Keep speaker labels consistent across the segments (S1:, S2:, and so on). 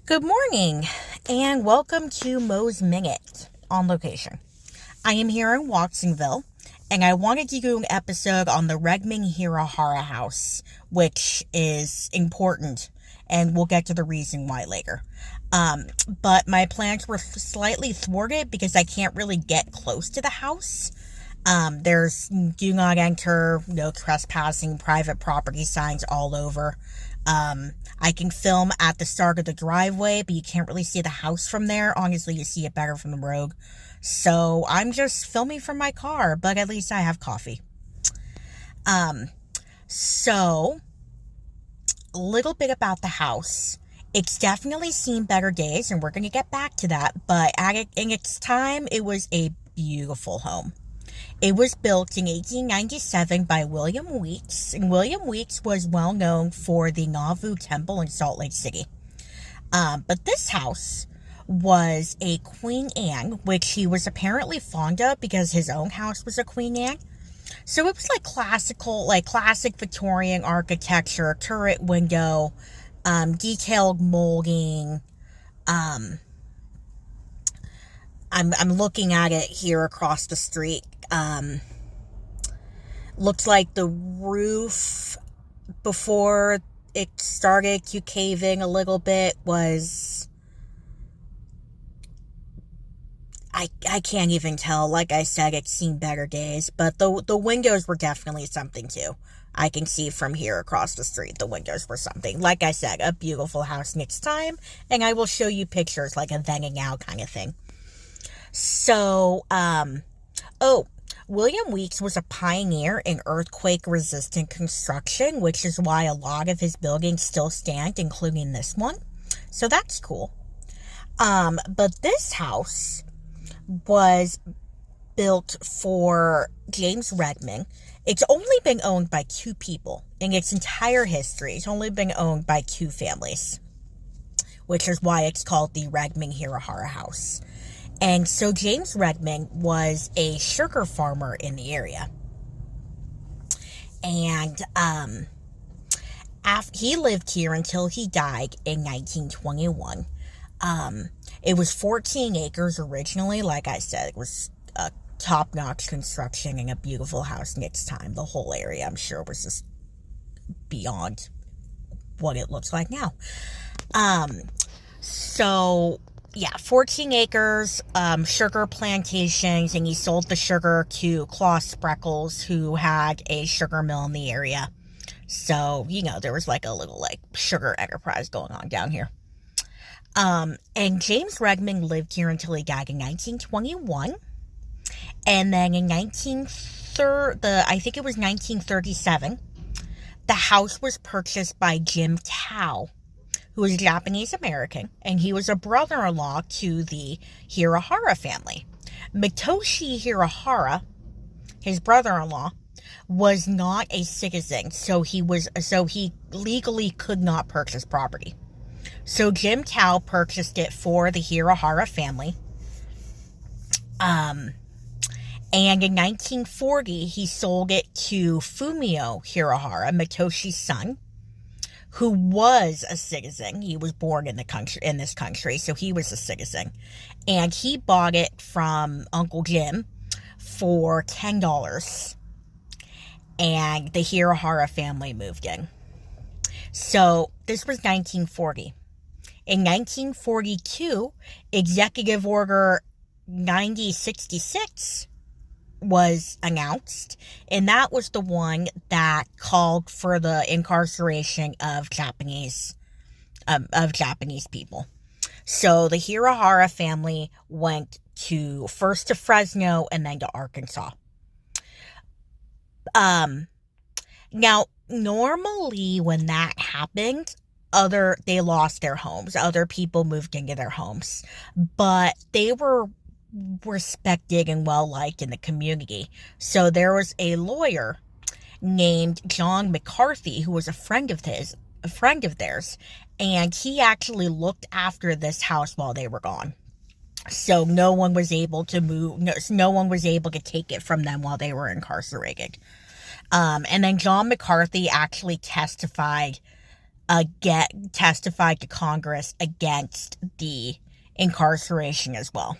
S1: Good morning, and welcome to Mo's Minute on location. I am here in Watsonville, and I wanted to do an episode on the Redman-Hirahara house, which is important, and we'll get to the reason why later. But my plans were slightly thwarted because I can't really get close to the house. There's do not enter, no trespassing, private property signs all over. I can film at the start of the driveway, but you can't really see the house from there. Honestly, you see it better from the road. So I'm just filming from my car, but at least I have coffee. So a little bit about the house. It's definitely seen better days, and we're going to get back to that. But in its time, it was a beautiful home. It was built in 1897 by William Weeks, and William Weeks was well known for the Nauvoo Temple in Salt Lake City. But this house was a Queen Anne, which he was apparently fond of because his own house was a Queen Anne. So it was classic Victorian architecture, turret window, detailed molding. I'm looking at it here across the street. Looks like the roof, before it started to cave in a little bit, was, I can't even tell. Like I said, it's seen better days, but the windows were definitely something too. I can see from here across the street, the windows were something. Like I said, a beautiful house next time, and I will show you pictures, like a then and now kind of thing. So, William Weeks was a pioneer in earthquake-resistant construction, which is why a lot of his buildings still stand, including this one. So that's cool. But this house was built for James Redman. It's only been owned by two people in its entire history. It's only been owned by two families, which is why it's called the Redman-Hirahara house. And so James Redman was a sugar farmer in the area. And he lived here until he died in 1921. It was 14 acres originally. Like I said, it was a top-notch construction and a beautiful house next time. The whole area, I'm sure, was just beyond what it looks like now. So, yeah, 14 acres, sugar plantations, and he sold the sugar to Claus Spreckles, who had a sugar mill in the area. So, there was like a little sugar enterprise going on down here. And James Redman lived here until he died in 1921. And then in I think it was 1937, the house was purchased by Jim Tao, who was Japanese American, and he was a brother-in-law to the Hirahara family. Mitoshi Hirahara, his brother-in-law, was not a citizen, so he legally could not purchase property. So Jim Tao purchased it for the Hirahara family. And in 1940, he sold it to Fumio Hirahara, Mitoshi's son, who was a citizen. He was born in this country, so he was a citizen. And he bought it from Uncle Jim for $10. And the Hirahara family moved in. So this was 1940. In 1942, Executive Order 9066 was announced, and that was the one that called for the incarceration of Japanese people. So the Hirahara family went first to Fresno and then to Arkansas. Now, normally when that happened, they lost their homes. Other people moved into their homes, but they were respected and well liked in the community. So there was a lawyer named John McCarthy who was a friend of theirs, and he actually looked after this house while they were gone. So no one was able to move. No one was able to take it from them while they were incarcerated. And then John McCarthy actually testified testified to Congress against the incarceration as well.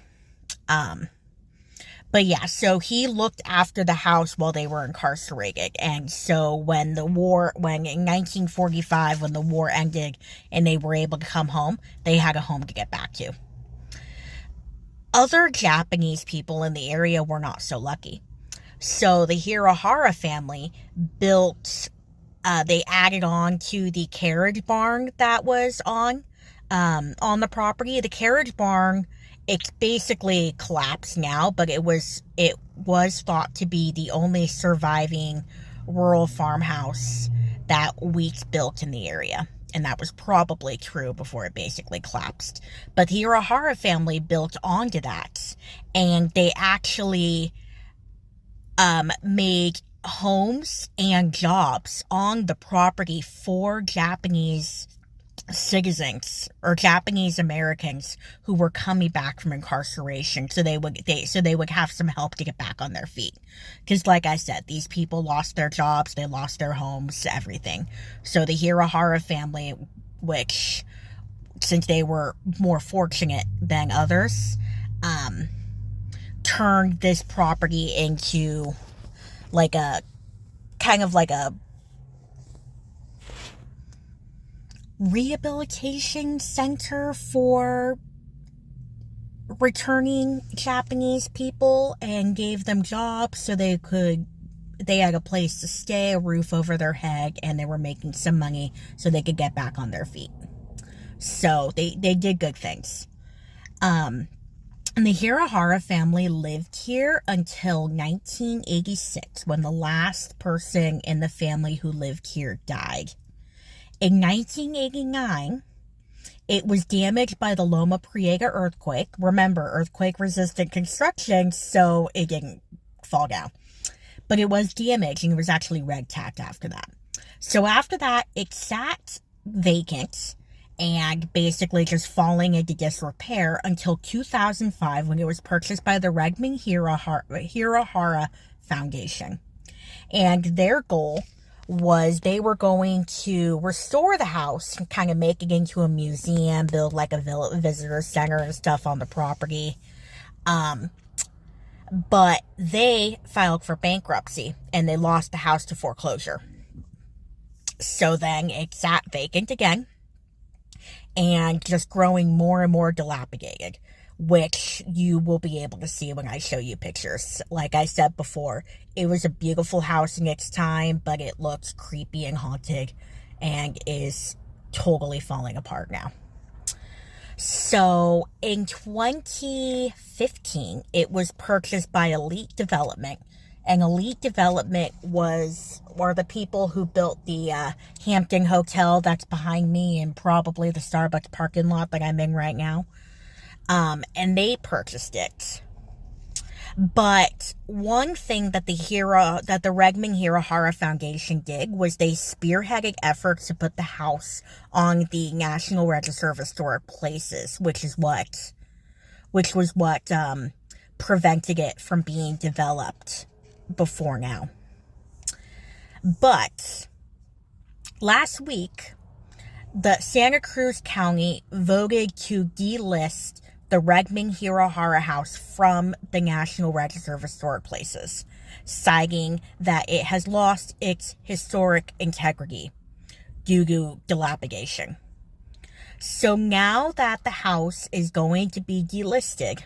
S1: But yeah, so he looked after the house while they were incarcerated. And so when in 1945, when the war ended and they were able to come home, they had a home to get back to. Other Japanese people in the area were not so lucky. So the Hirahara family they added on to the carriage barn that was on the property. The carriage barn, it's basically collapsed now, but it was thought to be the only surviving rural farmhouse that Wheats built in the area. And that was probably true before it basically collapsed. But the Hirahara family built onto that. And they actually made homes and jobs on the property for Japanese citizens or Japanese Americans who were coming back from incarceration, so they would have some help to get back on their feet. Because like I said, these people lost their jobs, they lost their homes, everything. So the Hirahara family, which, since they were more fortunate than others, turned this property into like a kind of like a rehabilitation center for returning Japanese people, and gave them jobs so they had a place to stay, a roof over their head, and they were making some money so they could get back on their feet. So they did good things. And the Hirahara family lived here until 1986, when the last person in the family who lived here died. In 1989, it was damaged by the Loma Prieta earthquake. Remember, earthquake-resistant construction, so it didn't fall down. But it was damaged, and it was actually red-tacked after that. So after that, it sat vacant and basically just falling into disrepair until 2005, when it was purchased by the Redman-Hirahara Foundation. And their goal was they were going to restore the house and kind of make it into a museum, build like a visitor center and stuff on the property. But they filed for bankruptcy and they lost the house to foreclosure. So then it sat vacant again and just growing more and more dilapidated, which you will be able to see when I show you pictures. Like I said before, it was a beautiful house in its time, but it looks creepy and haunted and is totally falling apart now. So in 2015, it was purchased by Elite Development. And Elite Development were the people who built the Hampton Hotel that's behind me, and probably the Starbucks parking lot that I'm in right now. And they purchased it. But one thing that the Redman-Hirahara Foundation did was they spearheaded efforts to put the house on the National Register of Historic Places, which was what prevented it from being developed before now. But last week, the Santa Cruz County voted to delist the Redman-Hirahara house from the National Register of Historic Places, citing that it has lost its historic integrity due to dilapidation. So now that the house is going to be delisted,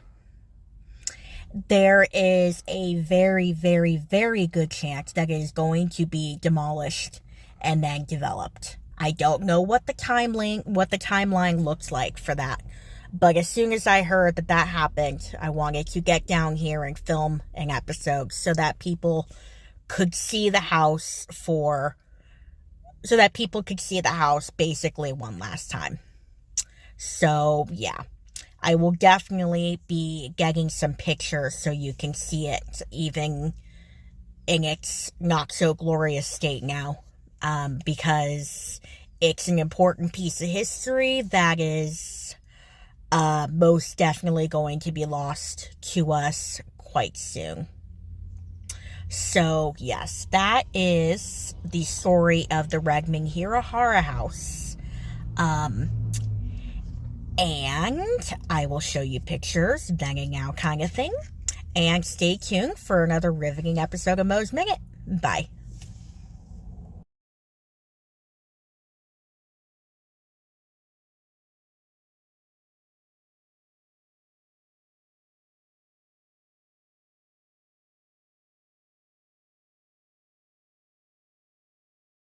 S1: there is a very, very, very good chance that it is going to be demolished and then developed. I don't know what the timeline looks like for that. But as soon as I heard that happened, I wanted to get down here and film an episode so that people could see the house basically one last time. So, yeah. I will definitely be getting some pictures so you can see it even in its not so glorious state now. Because it's an important piece of history that is most definitely going to be lost to us quite soon. So, yes, that is the story of the Redman-Hirahara house. And I will show you pictures, banging out kind of thing. And stay tuned for another riveting episode of Mo's Minute. Bye.